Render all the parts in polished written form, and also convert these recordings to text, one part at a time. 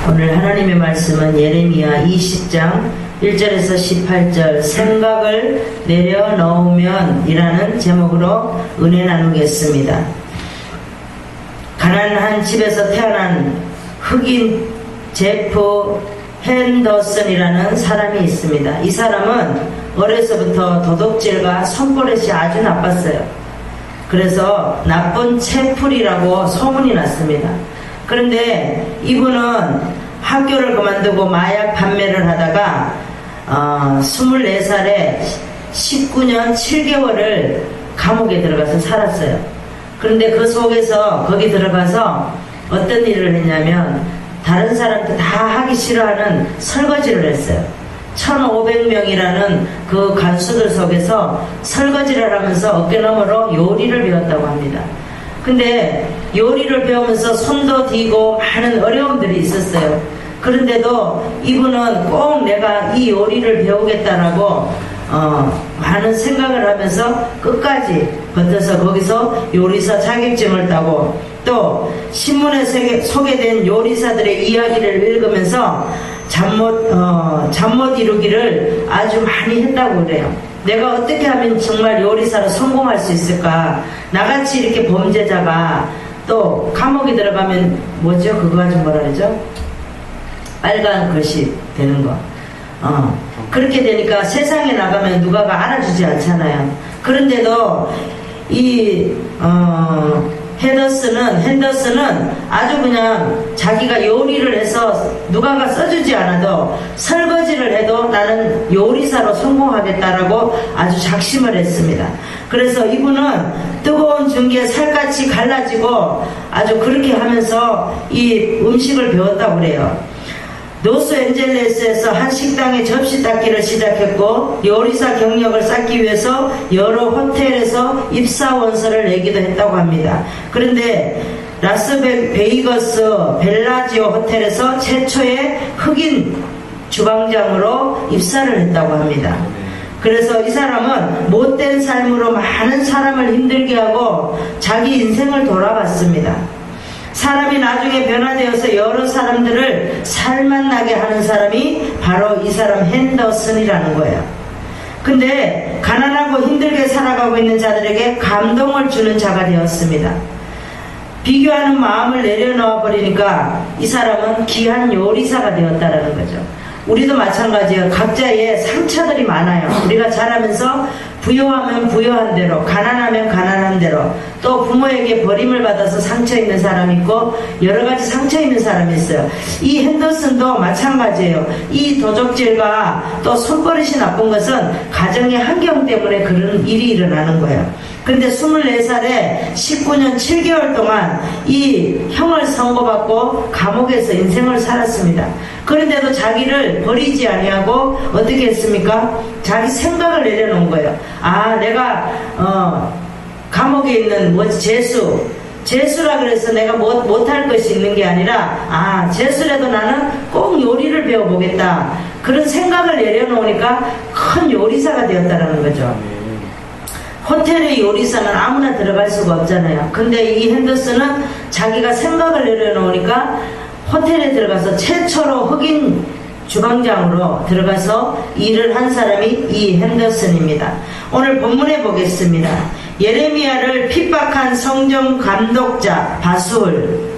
오늘 하나님의 말씀은 예레미야 20장 1절에서 18절 생각을 내려놓으면 이라는 제목으로 은혜 나누겠습니다. 가난한 집에서 태어난 흑인 제프 핸더슨이라는 사람이 있습니다. 이 사람은 어려서부터 도둑질과 손버릇이 아주 나빴어요. 그래서 나쁜 채풀이라고 소문이 났습니다. 그런데 이분은 학교를 그만두고 마약 판매를 하다가 24살에 19년 7개월을 감옥에 들어가서 살았어요. 그런데 그 속에서 거기 들어가서 어떤 일을 했냐면 다른 사람들 다 하기 싫어하는 설거지를 했어요. 1500명이라는 그 간수들 속에서 설거지를 하면서 어깨너머로 요리를 배웠다고 합니다. 근데 요리를 배우면서 손도 뒤고 많은 어려움들이 있었어요. 그런데도 이분은 꼭 내가 이 요리를 배우겠다라고 많은 생각을 하면서 끝까지 버텨서 거기서 요리사 자격증을 따고 또 신문에 소개된 요리사들의 이야기를 읽으면서 잠 못 이루기를 아주 많이 했다고 그래요. 내가 어떻게 하면 정말 요리사로 성공할 수 있을까? 나같이 이렇게 범죄자가 또 감옥에 들어가면 뭐죠? 그거 가지고 뭐라 그러죠? 빨간 글씨 되는 거. 그렇게 되니까 세상에 나가면 누가가 알아주지 않잖아요. 그런데도 이 핸더슨은 아주 그냥 자기가 요리를 해서 누가가 써주지 않아도 설거지를 해도 나는 요리사로 성공하겠다라고 아주 작심을 했습니다. 그래서 이분은 뜨거운 증기에 살같이 갈라지고 아주 그렇게 하면서 이 음식을 배웠다고 그래요. 로스앤젤레스에서 한 식당에 접시 닦기를 시작했고 요리사 경력을 쌓기 위해서 여러 호텔에서 입사원서를 내기도 했다고 합니다. 그런데 라스베이거스 벨라지오 호텔에서 최초의 흑인 주방장으로 입사를 했다고 합니다. 그래서 이 사람은 못된 삶으로 많은 사람을 힘들게 하고 자기 인생을 돌아봤습니다. 사람이 나중에 변화되어서 여러 사람들을 살맛나게 하는 사람이 바로 이 사람 핸더슨이라는 거예요. 근데 가난하고 힘들게 살아가고 있는 자들에게 감동을 주는 자가 되었습니다. 비교하는 마음을 내려놓아 버리니까 이 사람은 귀한 요리사가 되었다라는 거죠. 우리도 마찬가지예요. 각자의 상처들이 많아요. 우리가 자라면서 부유하면 부유한 대로, 가난하면 가난한 대로, 또 부모에게 버림을 받아서 상처 있는 사람이 있고 여러 가지 상처 있는 사람이 있어요. 이 핸더슨도 마찬가지예요. 이 도적질과 또 손버릇이 나쁜 것은 가정의 환경 때문에 그런 일이 일어나는 거예요. 근데 24살에 19년 7개월 동안 이 형을 선고받고 감옥에서 인생을 살았습니다. 그런데도 자기를 버리지 아니하고 어떻게 했습니까? 자기 생각을 내려놓은 거예요. 내가 감옥에 있는 재수라 그래서 내가 못할 것이 있는 게 아니라 재수라도 나는 꼭 요리를 배워보겠다. 그런 생각을 내려놓으니까 큰 요리사가 되었다는 거죠. 호텔의 요리사는 아무나 들어갈 수가 없잖아요. 근데 이 핸더슨은 자기가 생각을 내려놓으니까 호텔에 들어가서 최초로 흑인 주방장으로 들어가서 일을 한 사람이 이 핸더슨입니다. 오늘 본문에 보겠습니다. 예레미야를 핍박한 성전 감독자 바술,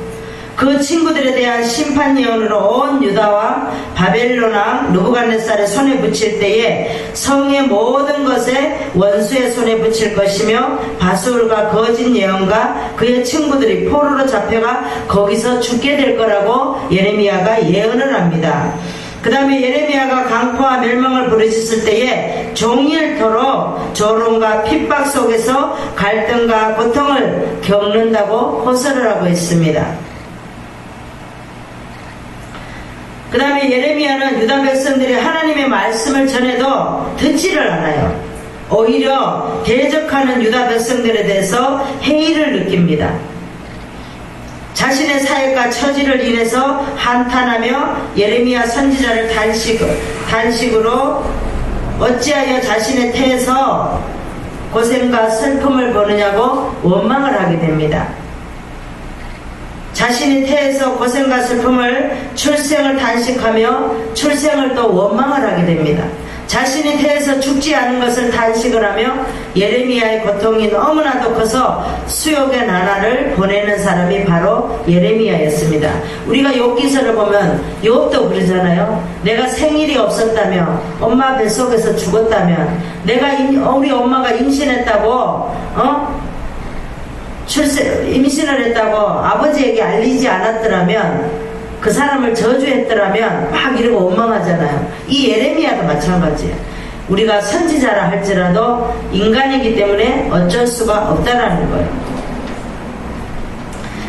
그 친구들에 대한 심판 예언으로 온 유다와 바벨론 왕 느부갓네살의 손에 붙일 때에 성의 모든 것에 원수의 손에 붙일 것이며 바술과 거짓 예언가 그의 친구들이 포로로 잡혀가 거기서 죽게 될 거라고 예레미야가 예언을 합니다. 그 다음에 예레미야가 강포와 멸망을 부르짖을 때에 종일토록 조롱과 핍박 속에서 갈등과 고통을 겪는다고 호소를 하고 있습니다. 그 다음에 예레미야는 유다 백성들이 하나님의 말씀을 전해도 듣지를 않아요. 오히려 대적하는 유다 백성들에 대해서 회의를 느낍니다. 자신의 사역과 처지를 인해서 한탄하며 예레미야 선지자를 단식으로 어찌하여 자신의 태에서 고생과 슬픔을 보느냐고 원망을 하게 됩니다. 자신이 태에서 고생과 슬픔을 출생을 단식하며 출생을 또 원망을 하게 됩니다. 자신이 태에서 죽지 않은 것을 단식을 하며 예레미야의 고통이 너무나도 커서 수욕의 나날을 보내는 사람이 바로 예레미야였습니다. 우리가 욥기서를 보면 욥도 그러잖아요. 내가 생일이 없었다며, 엄마 뱃속에서 죽었다면, 내가 우리 엄마가 임신했다고 임신을 했다고 아버지에게 알리지 않았더라면, 그 사람을 저주했더라면 막 이러고 원망하잖아요. 이 예레미야도 마찬가지예요. 우리가 선지자라 할지라도 인간이기 때문에 어쩔 수가 없다라는 거예요.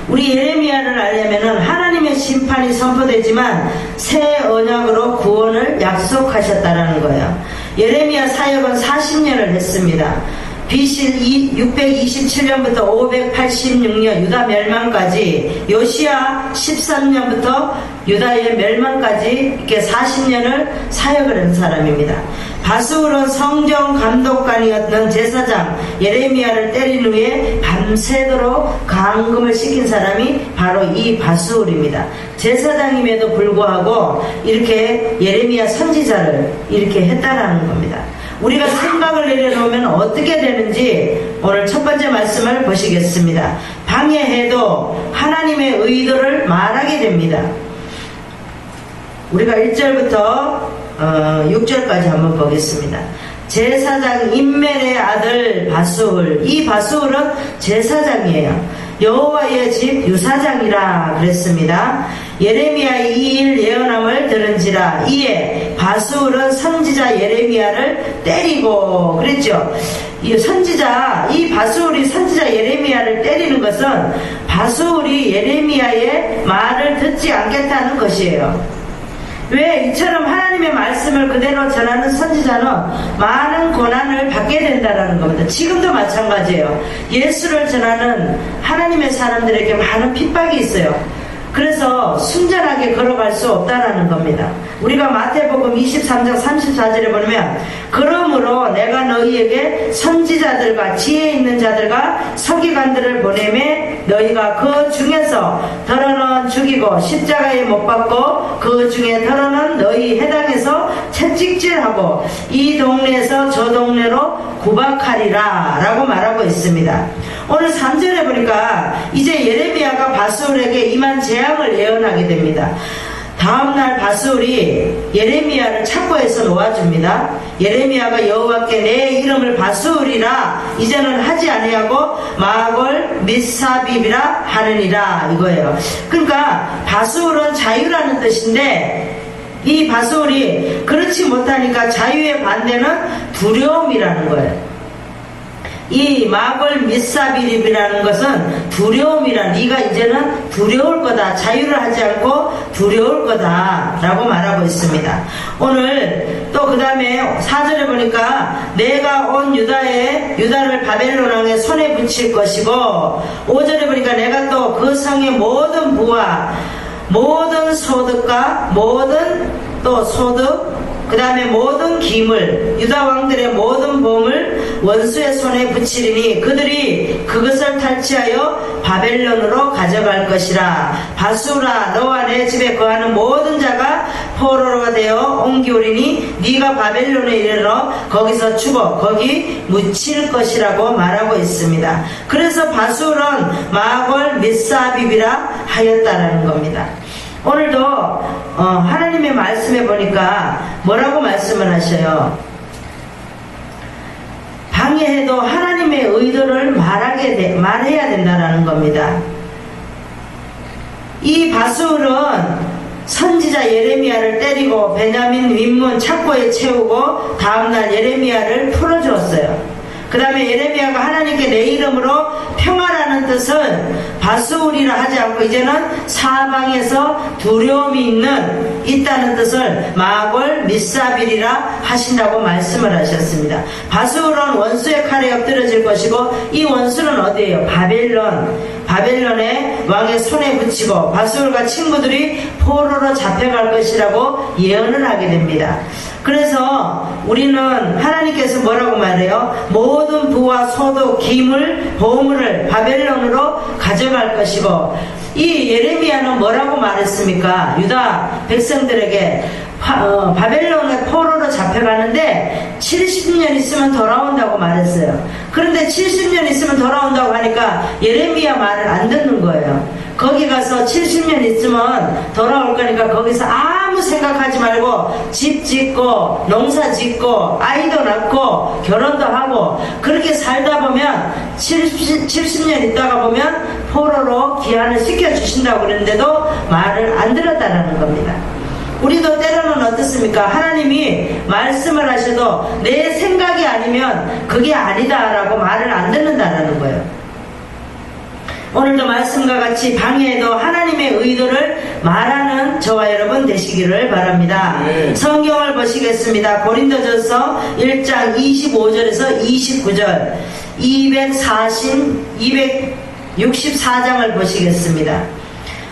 우리 예레미야를 알려면은 하나님의 심판이 선포되지만 새 언약으로 구원을 약속하셨다라는 거예요. 예레미야 사역은 40년을 했습니다. BC 627년부터 586년 유다 멸망까지, 요시야 13년부터 유다의 멸망까지 이렇게 40년을 사역을 한 사람입니다. 바수울은 성전 감독관이었던 제사장 예레미야를 때린 후에 밤새도록 감금을 시킨 사람이 바로 이 바수울입니다. 제사장임에도 불구하고 이렇게 예레미야 선지자를 이렇게 했다라는 겁니다. 우리가 생각을 내려놓으면 어떻게 되는지 오늘 첫 번째 말씀을 보시겠습니다. 방해해도 하나님의 의도를 말하게 됩니다. 우리가 1절부터 6절까지 한번 보겠습니다. 제사장 임멜의 아들 바수울, 이 바수울은 제사장이에요. 여호와의 집 유사장이라 그랬습니다. 예레미야의 이 일 예언함을 들은지라 이에 바수울은 선지자 예레미야를 때리고 그랬죠. 이 바수울이 선지자 예레미야를 때리는 것은 바수울이 예레미야의 말을 듣지 않겠다는 것이에요. 왜 이처럼 하나님의 말씀을 그대로 전하는 선지자는 많은 고난을 받게 된다는 겁니다. 지금도 마찬가지예요. 예수를 전하는 하나님의 사람들에게 많은 핍박이 있어요. 그래서 순전하게 걸어갈 수 없다라는 겁니다. 우리가 마태복음 23장 34절에 보면 그러므로 내가 너희에게 선지자들과 지혜 있는 자들과 서기관들을 보내매 너희가 그 중에서 더러는 죽이고 십자가에 못 박고 그 중에 더러는 너희 해당에서 채찍질하고 이 동네에서 저 동네로 구박하리라 라고 말하고 있습니다. 오늘 3절에 보니까 이제 예레미야가 바수울에게 임한 재앙을 예언하게 됩니다. 다음날 바수울이 예레미야를 착고해서 놓아줍니다. 예레미야가 여호와께 내 이름을 바수울이라 이제는 하지 아니하고 마골 미사빕이라 하느니라 이거예요. 그러니까 바수울은 자유라는 뜻인데 이 바수울이 그렇지 못하니까 자유의 반대는 두려움이라는 거예요. 이 마골 미사비립이라는 것은 두려움이란, 네가 이제는 두려울 거다, 자유를 하지 않고 두려울 거다 라고 말하고 있습니다. 오늘 또 그 다음에 4절에 보니까 내가 온 유다를 바벨론 왕의 손에 붙일 것이고, 5절에 보니까 내가 또 그 성의 모든 부와 모든 소득과 모든 또 소득 그 다음에 모든 기물 유다 왕들의 모든 보물 원수의 손에 붙이리니 그들이 그것을 탈취하여 바벨론으로 가져갈 것이라. 바수라 너와 내 집에 거하는 모든 자가 포로가 되어 옮기오리니 네가 바벨론에 이르러 거기서 죽어 거기 묻힐 것이라고 말하고 있습니다. 그래서 바수는 마골 미사빕이라 하였다라는 겁니다. 오늘도 하나님의 말씀에 보니까 뭐라고 말씀을 하셔요? 방해해도 하나님의 의도를 말해야 된다는 겁니다. 이 바수울은 선지자 예레미야를 때리고 베냐민 윗문 착고에 채우고 다음날 예레미야를 풀어주었어요. 그 다음에 예레미야가 하나님께 내 이름으로 평화라는 뜻은 바수울이라 하지 않고 이제는 사방에서 두려움이 있다는 뜻을 마골 미사빌이라 하신다고 말씀을 하셨습니다. 바수울은 원수의 칼에 엎드려질 것이고 이 원수는 어디예요? 바벨론의 왕의 손에 붙이고 바수울과 친구들이 포로로 잡혀갈 것이라고 예언을 하게 됩니다. 그래서 우리는 하나님께서 뭐라고 말해요? 모든 부와 소득, 기물, 보물을 바벨론으로 가져갈 것이고 이 예레미야는 뭐라고 말했습니까? 유다 백성들에게 바벨론의 포로로 잡혀가는데 70년 있으면 돌아온다고 말했어요. 그런데 70년 있으면 돌아온다고 하니까 예레미야 말을 안 듣는 거예요. 거기 가서 70년 있으면 돌아올 거니까 거기서 아무 생각하지 말고 집 짓고 농사 짓고 아이도 낳고 결혼도 하고 그렇게 살다 보면 70년 있다가 보면 포로로 귀환을 시켜주신다고 그랬는데도 말을 안 들었다는 겁니다. 우리도 때로는 어떻습니까? 하나님이 말씀을 하셔도 내 생각이 아니면 그게 아니다라고 말을 안 듣는다라는 거예요. 오늘도 말씀과 같이 방해에도 하나님의 의도를 말하는 저와 여러분 되시기를 바랍니다. 네. 성경을 보시겠습니다. 고린도전서 1장 25절에서 29절 264장을 보시겠습니다.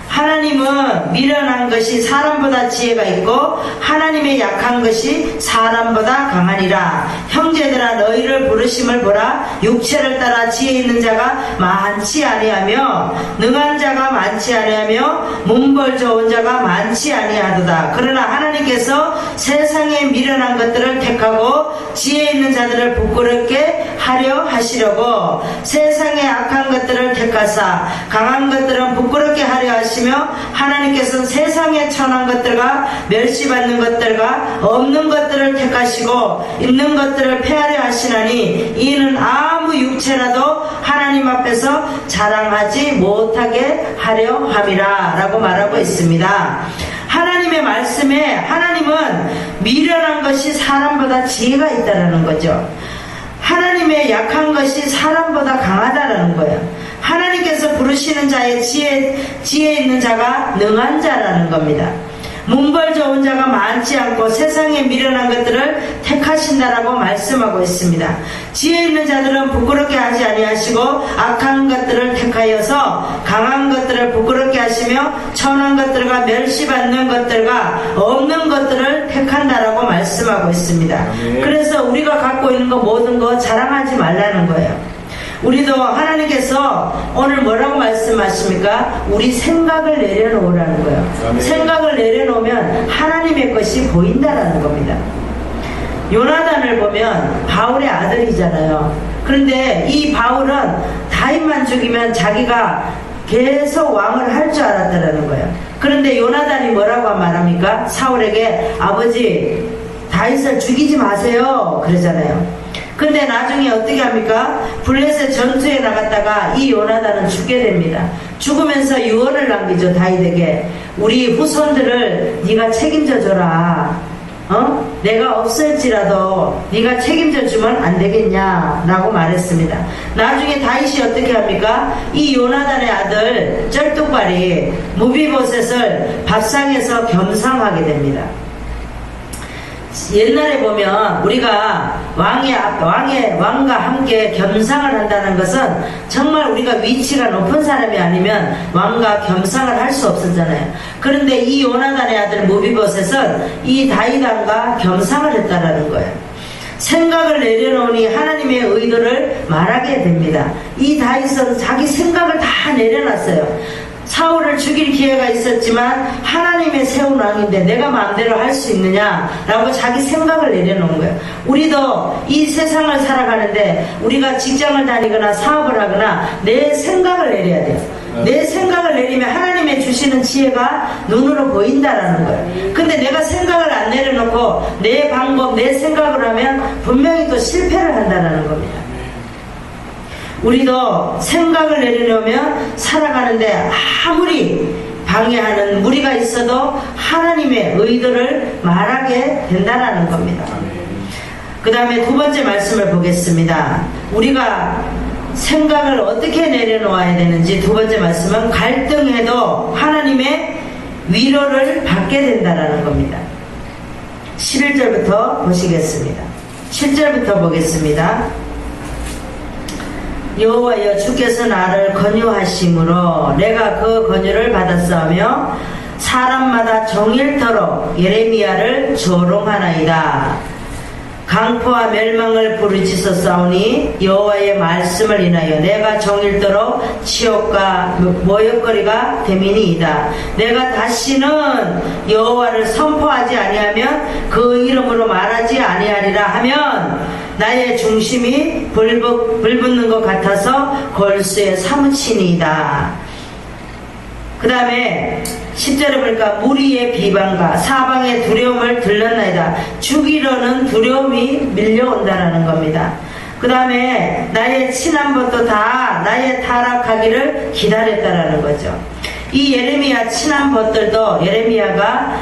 하나님은 미련한 것이 사람보다 지혜가 있고 하나님의 약한 것이 사람보다 강하니라. 형제들아 너희를 부르심을 보라. 육체를 따라 지혜 있는 자가 많지 아니하며 능한 자가 많지 아니하며 문벌 좋은 자가 많지 아니하도다. 그러나 하나님께서 세상의 미련한 것들을 택하고 지혜 있는 자들을 부끄럽게 하려 하시려고 세상의 악한 것들을 택하사 강한 것들은 부끄럽게 하려 하시며 하나님께서는 세상의 천한 것들과 멸시받는 것들과 없는 것들을 택하시고 있는 것들을 폐하려 하시나니 이는 아무 육체라도 하나님 앞에서 자랑하지 못하게 하려 함이라 라고 말하고 있습니다. 하나님의 말씀에 하나님은 미련한 것이 사람보다 지혜가 있다는 거죠. 하나님의 약한 것이 사람보다 강하다는 거예요. 하나님께서 부르시는 자의 지혜 있는 자가 능한 자라는 겁니다. 문벌 좋은 자가 많지 않고 세상에 미련한 것들을 택하신다라고 말씀하고 있습니다. 지혜 있는 자들은 부끄럽게 하지 아니하시고 악한 것들을 택하여서 강한 것들을 부끄럽게 하시며 천한 것들과 멸시받는 것들과 없는 것들을 택한다라고 말씀하고 있습니다. 그래서 우리가 갖고 있는 거 모든 거 자랑하지 말라는 거예요. 우리도 하나님께서 오늘 뭐라고 말씀하십니까? 우리 생각을 내려놓으라는 거예요. 아멘. 생각을 내려놓으면 하나님의 것이 보인다라는 겁니다. 요나단을 보면 바울의 아들이잖아요. 그런데 이 바울은 다윗만 죽이면 자기가 계속 왕을 할 줄 알았다라는 거예요. 그런데 요나단이 뭐라고 말합니까? 사울에게 아버지 다윗을 죽이지 마세요 그러잖아요. 근데 나중에 어떻게 합니까? 블레셋 전투에 나갔다가 이 요나단은 죽게 됩니다. 죽으면서 유언을 남기죠. 다윗에게 우리 후손들을 네가 책임져 줘라. 내가 없을지라도 네가 책임져 주면 안 되겠냐 라고 말했습니다. 나중에 다윗이 어떻게 합니까? 이 요나단의 아들 쩔뚝발이 무비보셋을 밥상에서 겸상하게 됩니다. 옛날에 보면 우리가 왕과 함께 겸상을 한다는 것은 정말 우리가 위치가 높은 사람이 아니면 왕과 겸상을 할 수 없었잖아요. 그런데 이 요나단의 아들 무비보셋은 이 다윗왕과 겸상을 했다라는 거예요. 생각을 내려놓으니 하나님의 의도를 말하게 됩니다. 이 다윗은 자기 생각을 다 내려놨어요. 사울을 죽일 기회가 있었지만 하나님의 세운 왕인데 내가 마음대로 할 수 있느냐라고 자기 생각을 내려놓은 거예요. 우리도 이 세상을 살아가는데 우리가 직장을 다니거나 사업을 하거나 내 생각을 내려야 돼요. 내 생각을 내리면 하나님의 주시는 지혜가 눈으로 보인다라는 거예요. 근데 내가 생각을 안 내려놓고 내 방법, 내 생각을 하면 분명히 또 실패를 한다는 겁니다. 우리도 생각을 내려놓으면 살아가는데 아무리 방해하는 무리가 있어도 하나님의 의도를 말하게 된다는 겁니다. 그 다음에 두 번째 말씀을 보겠습니다. 우리가 생각을 어떻게 내려놓아야 되는지 두 번째 말씀은 갈등해도 하나님의 위로를 받게 된다는 겁니다. 11절부터 보시겠습니다. 7절부터 보겠습니다. 여호와여 주께서 나를 권유하심으로 내가 그 권유를 받았사오며 사람마다 종일토록 예레미야를 조롱하나이다. 강포와 멸망을 부르짖었사오니 여호와의 말씀을 인하여 내가 정일도록 치욕과 모욕거리가 됨이니이다. 내가 다시는 여호와를 선포하지 아니하면 그 이름으로 말하지 아니하리라 하면 나의 중심이 불붙는 것 같아서 골수에 사무치니이다. 그 다음에 10절에 보니까 무리의 비방과 사방의 두려움을 들렀나이다. 죽이려는 두려움이 밀려온다는 겁니다. 그 다음에 나의 친한 것도 다 나의 타락하기를 기다렸다라는 거죠. 이 예레미야 친한 것들도 예레미야가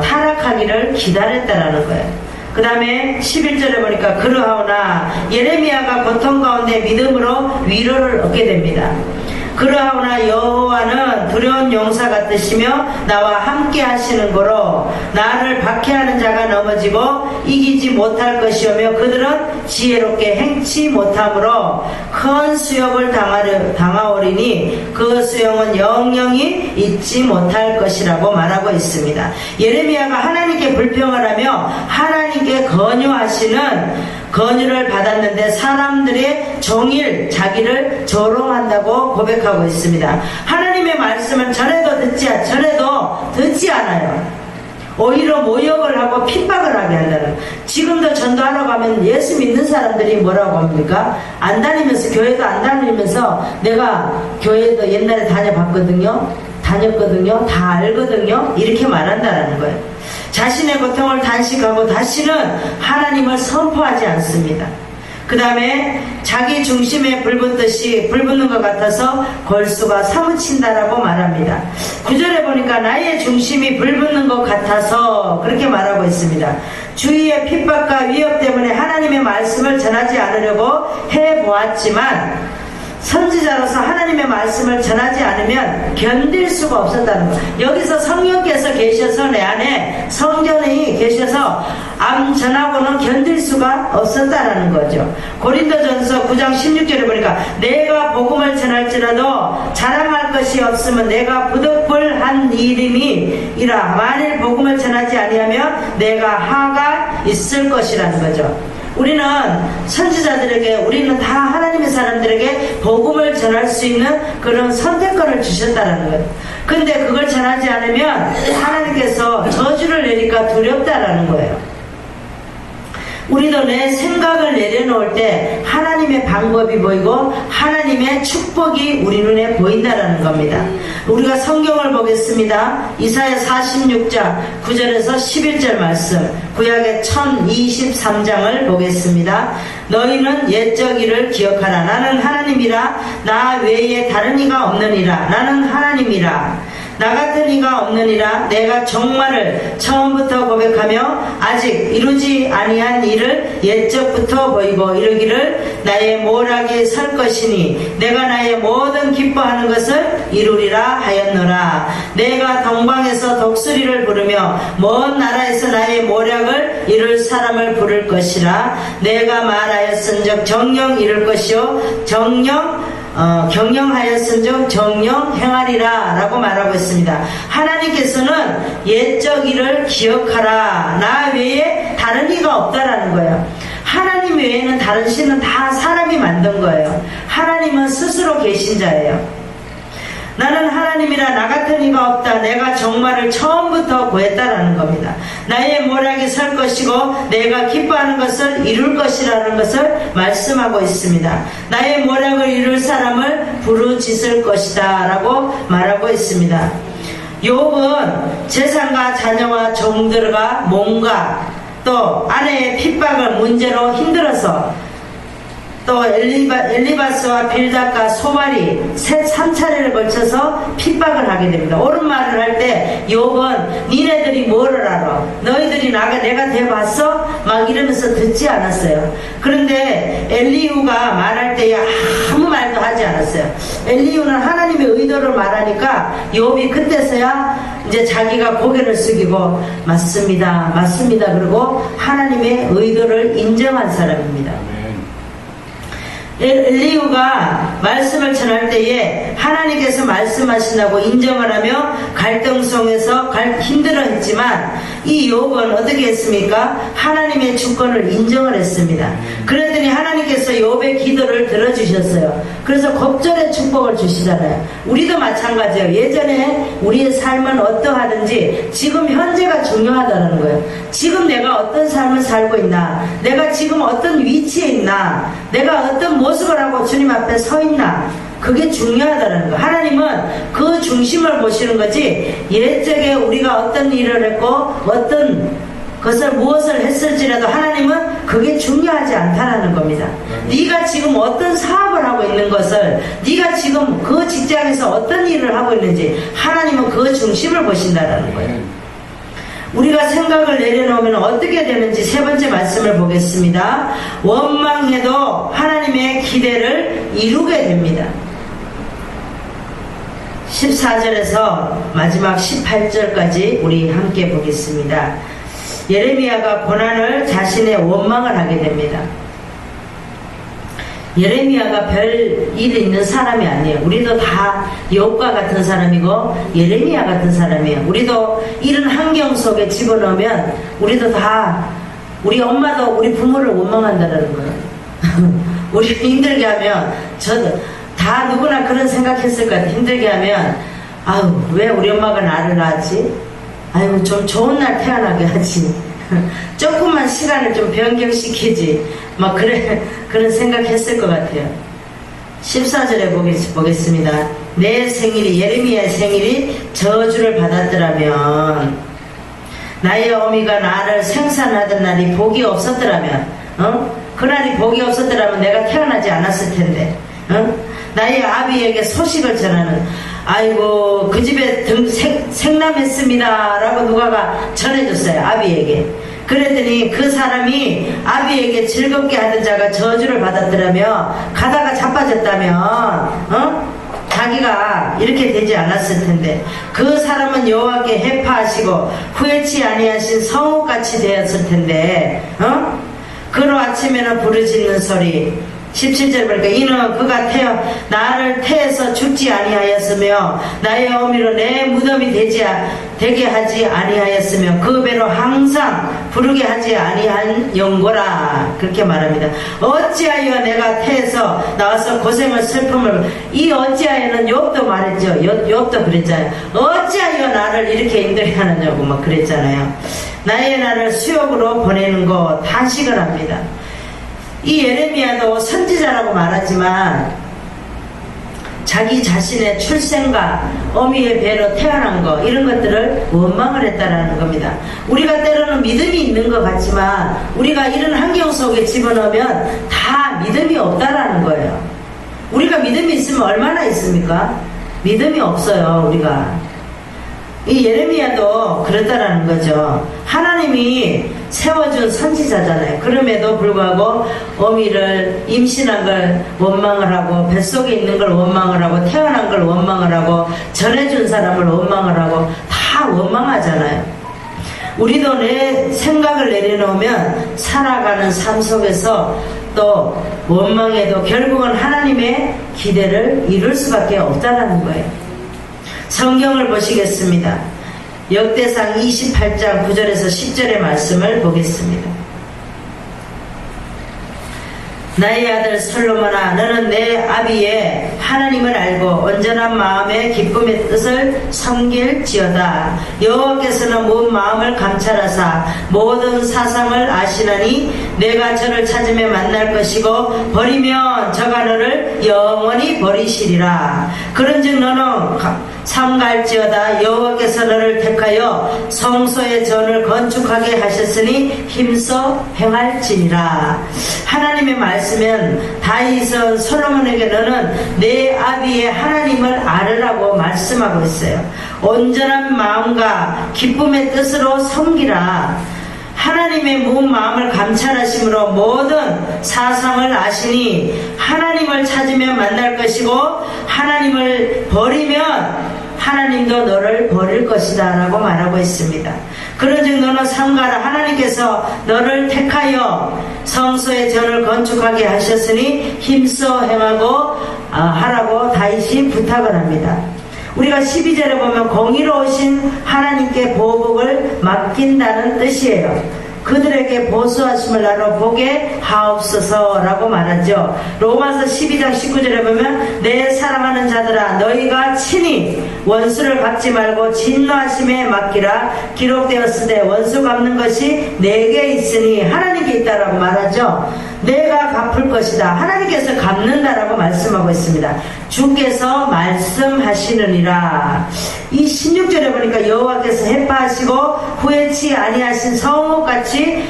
타락하기를 기다렸다라는 거예요. 그 다음에 11절에 보니까 그러하오나 예레미야가 고통 가운데 믿음으로 위로를 얻게 됩니다. 그러하오나 여호와는 두려운 용사 같으시며 나와 함께 하시는 거로 나를 박해하는 자가 넘어지고 이기지 못할 것이오며 그들은 지혜롭게 행치 못함으로 큰 수욕을 당하오리니 그 수용은 영영이 잊지 못할 것이라고 말하고 있습니다. 예레미야가 하나님께 불평을 하며 하나님께 건유를 받았는데 사람들의 종일 자기를 조롱한다고 고백하고 있습니다. 하나님의 말씀을 전에도 듣지 않아요. 오히려 모욕을 하고 핍박을 하게 한다는. 지금도 전도하러 가면 예수 믿는 사람들이 뭐라고 합니까? 안 다니면서, 교회도 안 다니면서 내가 교회도 옛날에 다녔거든요, 다 알거든요, 이렇게 말한다는 거예요. 자신의 고통을 단식하고 다시는 하나님을 선포하지 않습니다. 그 다음에 자기 중심에 불붙는 것 같아서 골수가 사무친다라고 말합니다. 9절에 보니까 나의 중심이 불붙는 것 같아서 그렇게 말하고 있습니다. 주위의 핍박과 위협 때문에 하나님의 말씀을 전하지 않으려고 해보았지만 선지자로서 하나님의 말씀을 전하지 않으면 견딜 수가 없었다는 것. 여기서 성령께서 계셔서 내 안에 성전이 계셔서 전하고는 견딜 수가 없었다는 거죠. 고린도전서 9장 16절에 보니까 내가 복음을 전할지라도 자랑할 것이 없으면 내가 부득불한 일이니이라. 만일 복음을 전하지 아니하면 내가 하가 있을 것이라는 거죠. 우리는 다 하나님의 사람들에게 복음을 전할 수 있는 그런 선택권을 주셨다는 거예요. 근데 그걸 전하지 않으면 하나님께서 저주를 내리까 두렵다라는 거예요. 우리도 내 생각을 내려놓을 때 하나님의 방법이 보이고 하나님의 축복이 우리 눈에 보인다라는 겁니다. 우리가 성경을 보겠습니다. 이사야 46장 9절에서 11절 말씀, 구약의 1023장을 보겠습니다. 너희는 옛적 일을 기억하라. 나는 하나님이라. 나 외에 다른 이가 없느니라. 나는 하나님이라. 나 같은 이가 없느니라. 내가 종말을 처음부터 고백하며 아직 이루지 아니한 일을 옛적부터 보이고 이르기를 나의 모락이 설 것이니 내가 나의 모든 기뻐하는 것을 이루리라 하였노라. 내가 동방에서 독수리를 부르며 먼 나라에서 나의 모략을 이룰 사람을 부를 것이라. 내가 말하였은즉 정령 이룰 것이요 경영하였은즉 정령 행하리라 라고 말하고 있습니다. 하나님께서는 옛적 일을 기억하라. 나 외에 다른 이가 없다라는 거예요. 하나님 외에는 다른 신은 다 사람이 만든 거예요. 하나님은 스스로 계신 자예요. 나는 하나님이라. 나 같은 이가 없다. 내가 종말을 처음부터 구했다라는 겁니다. 나의 모략이 설 것이고 내가 기뻐하는 것을 이룰 것이라는 것을 말씀하고 있습니다. 나의 모략을 이룰 사람을 부르짖을 것이다 라고 말하고 있습니다. 욥은 재산과 자녀와 종들과 몸과 또 아내의 핍박을 문제로 힘들어서 또 엘리바스와 빌닷과 소발이 3차례를 걸쳐서 핍박을 하게 됩니다. 옳은 말을 할 때 욥은 니네들이 뭐를 알아? 너희들이 내가 대봤어? 막 이러면서 듣지 않았어요. 그런데 엘리후가 말할 때에 아무 말도 하지 않았어요. 엘리후는 하나님의 의도를 말하니까 욥이 그때서야 이제 자기가 고개를 숙이고 맞습니다 그리고 하나님의 의도를 인정한 사람입니다. 엘리후가 말씀을 전할 때에 하나님께서 말씀하신다고 인정을 하며 갈등 속에서 힘들어했지만 이 욥은 어떻게 했습니까? 하나님의 주권을 인정을 했습니다. 그랬더니 하나님께서 욥의 기도를 들어주셨어요. 그래서 겁절의 축복을 주시잖아요. 우리도 마찬가지예요. 예전에 우리의 삶은 어떠하든지 지금 현재가 중요하다는 거예요. 지금 내가 어떤 삶을 살고 있나, 내가 지금 어떤 위치에 있나, 내가 어떤 모습을 하고 주님 앞에 서 있나, 그게 중요하다는 거. 하나님은 그 중심을 보시는 거지, 옛적에 우리가 어떤 일을 했고 어떤 것을 무엇을 했을지라도 하나님은 그게 중요하지 않다는 겁니다. 네가 지금 어떤 사업을 하고 있는 것을, 네가 지금 그 직장에서 어떤 일을 하고 있는지 하나님은 그 중심을 보신다는 거예요. 우리가 생각을 내려놓으면 어떻게 되는지 세 번째 말씀을 보겠습니다. 원망해도 하나님의 기대를 이루게 됩니다. 14절에서 마지막 18절까지 우리 함께 보겠습니다. 예레미야가 고난을 자신의 원망을 하게 됩니다. 예레미야가 별 일이 있는 사람이 아니에요. 우리도 다 욥과 같은 사람이고 예레미야 같은 사람이에요. 우리도 이런 환경 속에 집어넣으면 우리도 다, 우리 엄마도 우리 부모를 원망한다는 거예요. 우리 힘들게 하면, 저도 다 누구나 그런 생각했을 것 같아요. 힘들게 하면 아유 왜 우리 엄마가 나를 낳았지? 아이고 좀 좋은 날 태어나게 하지. 조금만 시간을 좀 변경시키지. 막 그런 생각했을 것 같아요. 14절에 보겠습니다. 내 생일이, 예레미야의 생일이 저주를 받았더라면, 나의 어미가 나를 생산하던 날이 복이 없었더라면, 그날이 복이 없었더라면 내가 태어나지 않았을 텐데, 나의 아비에게 소식을 전하는, 아이고 그 집에 생남했습니다 라고 누가가 전해줬어요. 아비에게. 그랬더니 그 사람이 아비에게 즐겁게 하던 자가 저주를 받았더라며, 가다가 자빠졌다면 자기가 이렇게 되지 않았을 텐데, 그 사람은 여호와께 해파하시고 후회치 아니하신 성읍같이 되었을 텐데, 그로 아침에는 부르짖는 소리. 17절 보니까 이는 그가 나를 태에서 죽지 아니하였으며 나의 어미로 내 무덤이 되게 하지 아니하였으며 그 배로 항상 부르게 하지 아니한 영고라. 그렇게 말합니다. 어찌하여 내가 태에서 나와서 고생을 슬픔을, 이 어찌하여는 욥도 말했죠. 욥도 그랬잖아요. 어찌하여 나를 이렇게 힘들게 하느냐고 막 그랬잖아요. 나의 나를 수욕으로 보내는 거 탄식을 합니다. 이 예레미야도 선지자라고 말하지만 자기 자신의 출생과 어미의 배로 태어난 거, 이런 것들을 원망을 했다라는 겁니다. 우리가 때로는 믿음이 있는 것 같지만 우리가 이런 환경 속에 집어넣으면 다 믿음이 없다라는 거예요. 우리가 믿음이 있으면 얼마나 있습니까? 믿음이 없어요. 우리가. 이 예레미야도 그렇다라는 거죠. 하나님이 세워준 선지자잖아요. 그럼에도 불구하고 어미를, 임신한 걸 원망을 하고, 뱃속에 있는 걸 원망을 하고, 태어난 걸 원망을 하고, 전해준 사람을 원망을 하고, 다 원망하잖아요. 우리도 내 생각을 내려놓으면 살아가는 삶 속에서 또 원망해도 결국은 하나님의 기대를 이룰 수밖에 없다는 거예요. 성경을 보시겠습니다. 역대상 28장 9절에서 10절의 말씀을 보겠습니다. 나의 아들 솔로몬아, 너는 내 아비의 하나님을 알고 온전한 마음의 기쁨의 뜻을 섬길지어다. 여호와께서는 온 마음을 감찰하사 모든 사상을 아시나니 내가 저를 찾으며 만날 것이고 버리면 저가 너를 영원히 버리시리라. 그런즉 너는 삼갈지어다. 여호와께서 너를 택하여 성소의 전을 건축하게 하셨으니 힘써 행할지니라. 하나님의 말씀은 다윗은 솔로몬에게 너는 내 아비의 하나님을 알으라고 말씀하고 있어요. 온전한 마음과 기쁨의 뜻으로 섬기라. 하나님의 온 마음을 감찰하심으로 모든 사상을 아시니 하나님을 찾으면 만날 것이고 하나님을 버리면 하나님도 너를 버릴 것이다 라고 말하고 있습니다. 그런즉 너는 삼가라. 하나님께서 너를 택하여 성소의 전을 건축하게 하셨으니 힘써 행하고 하라고 다윗이 부탁을 합니다. 우리가 12절에 보면 공의로우신 하나님께 보복을 맡긴다는 뜻이에요. 그들에게 보수하심을 나로 보게 하옵소서 라고 말하죠. 로마서 12장 19절에 보면 내 사랑하는 자들아 너희가 친히 원수를 갚지 말고 진노하심에 맡기라. 기록되었을 때 원수 갚는 것이 내게 있으니 하나님께 있다라고 말하죠. 내가 갚을 것이다. 하나님께서 갚는다라고 말씀하고 있습니다. 주께서 말씀하시느니라. 이 16절에 보니까 여호와께서 해파하시고 후회치 아니하신 성읍같이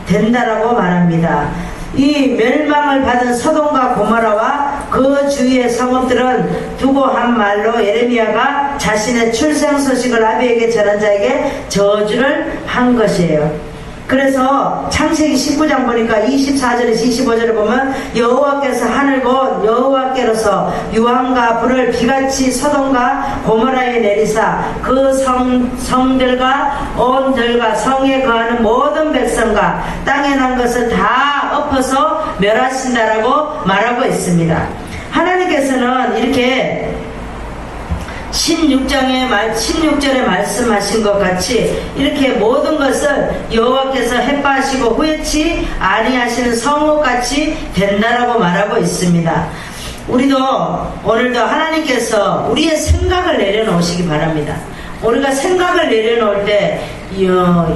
된다라고 말합니다. 이 멸망을 받은 서돔과 고모라와 그 주위의 성읍들은 두고 한 말로 예레미야가 자신의 출생 소식을 아비에게 전한 자에게 저주를 한 것이에요. 그래서 창세기 19장 보니까 24절에서 25절에 보면 여호와께서 하늘 곧 여호와께로서 유황과 불을 비같이 소돔과 고모라에 내리사 그 성들과 온 들과 성에 거하는 모든 백성과 땅에 난 것을 다 엎어서 멸하신다라고 말하고 있습니다. 하나님께서는 이렇게 16절에 말씀하신 것 같이 이렇게 모든 것을 여호와께서 해파하시고 후회치 아니하시는 성읍같이 된다라고 말하고 있습니다. 우리도 오늘도 하나님께서 우리의 생각을 내려놓으시기 바랍니다. 우리가 생각을 내려놓을 때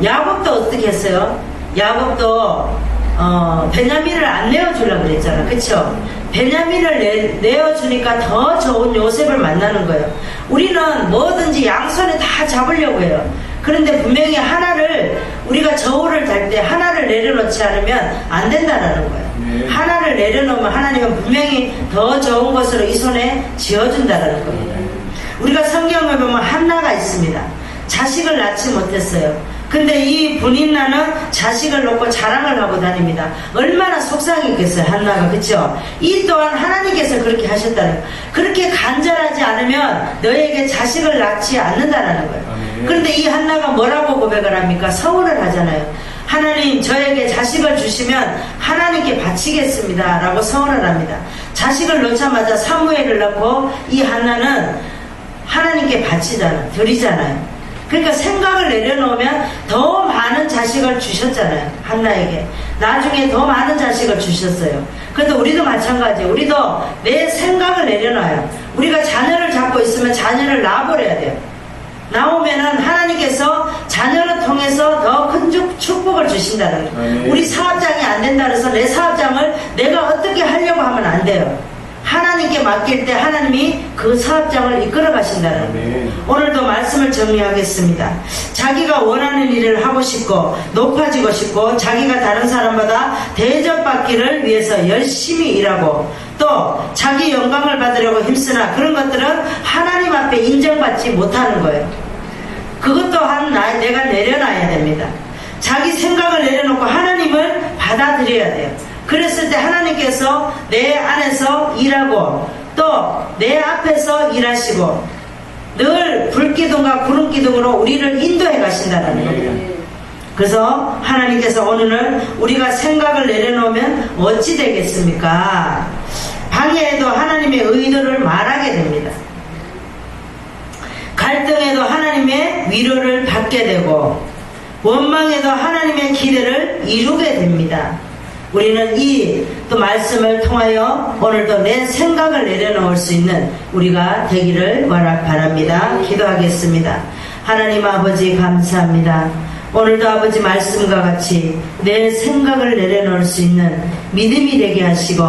야곱도 어떻게 했어요? 야곱도 베냐민을 안 내어주려고 그랬잖아. 그쵸? 베냐민을 내어주니까 더 좋은 요셉을 만나는 거예요. 우리는 뭐든지 양손에 다 잡으려고 해요. 그런데 분명히 하나를 우리가 저울을 달 때 하나를 내려놓지 않으면 안 된다라는 거예요. 하나를 내려놓으면 하나님은 분명히 더 좋은 것으로 이 손에 쥐어준다라는 겁니다. 우리가 성경을 보면 한나가 있습니다. 자식을 낳지 못했어요. 근데 이 분인나는 자식을 놓고 자랑을 하고 다닙니다. 얼마나 속상했겠어요, 한나가. 그쵸? 이 또한 하나님께서 그렇게 하셨다는 거예요. 그렇게 간절하지 않으면 너에게 자식을 낳지 않는다라는 거예요. 그런데 이 한나가 뭐라고 고백을 합니까? 서울을 하잖아요. 하나님 저에게 자식을 주시면 하나님께 바치겠습니다 라고 서울을 합니다. 자식을 놓자마자 사무엘을 낳고 이 한나는 하나님께 드리잖아요. 그러니까 생각을 내려놓으면 더 많은 자식을 주셨잖아요. 한나에게 나중에 더 많은 자식을 주셨어요. 그래도 우리도 마찬가지예요. 우리도 내 생각을 내려놔요. 우리가 자녀를 잡고 있으면 자녀를 낳아버려야 돼요. 나오면은 하나님께서 자녀를 통해서 더 큰 축복을 주신다는 거예요. 우리 사업장이 안 된다 그래서 내 사업장을 내가 어떻게 하려고 하면 안 돼요. 하나님께 맡길 때 하나님이 그 사업장을 이끌어 가신다는 거예요. 오늘도 말씀을 정리하겠습니다. 자기가 원하는 일을 하고 싶고 높아지고 싶고 자기가 다른 사람보다 대접받기를 위해서 열심히 일하고 또 자기 영광을 받으려고 힘쓰나 그런 것들은 하나님 앞에 인정받지 못하는 거예요. 그것 또한 내가 내려놔야 됩니다. 자기 생각을 내려놓고 하나님을 받아들여야 돼요. 그랬을 때 하나님께서 내 안에서 일하고 또 내 앞에서 일하시고 늘 불기둥과 구름기둥으로 우리를 인도해 가신다는 겁니다. 그래서 하나님께서 오늘은 우리가 생각을 내려놓으면 어찌 되겠습니까? 방해에도 하나님의 의도를 말하게 됩니다. 갈등에도 하나님의 위로를 받게 되고 원망에도 하나님의 기대를 이루게 됩니다. 우리는 이 또 말씀을 통하여 오늘도 내 생각을 내려놓을 수 있는 우리가 되기를 바랍니다. 기도하겠습니다. 하나님 아버지 감사합니다. 오늘도 아버지 말씀과 같이 내 생각을 내려놓을 수 있는 믿음이 되게 하시고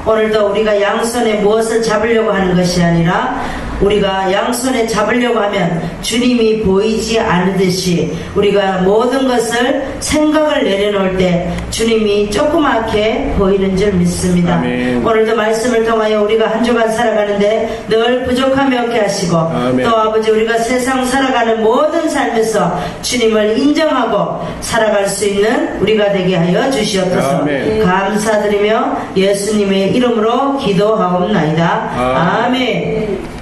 오늘도 우리가 양손에 무엇을 잡으려고 하는 것이 아니라 우리가 양손에 잡으려고 하면 주님이 보이지 않듯이 우리가 모든 것을 생각을 내려놓을 때 주님이 조그맣게 보이는 줄 믿습니다. 아멘. 오늘도 말씀을 통하여 우리가 한 주간 살아가는데 늘 부족함이 없게 하시고 아멘. 또 아버지 우리가 세상 살아가는 모든 삶에서 주님을 인정하고 살아갈 수 있는 우리가 되게 하여 주시옵소서. 아멘. 감사드리며 예수님의 이름으로 기도하옵나이다. 아멘.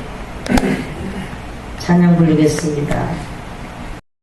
찬양 부르겠습니다.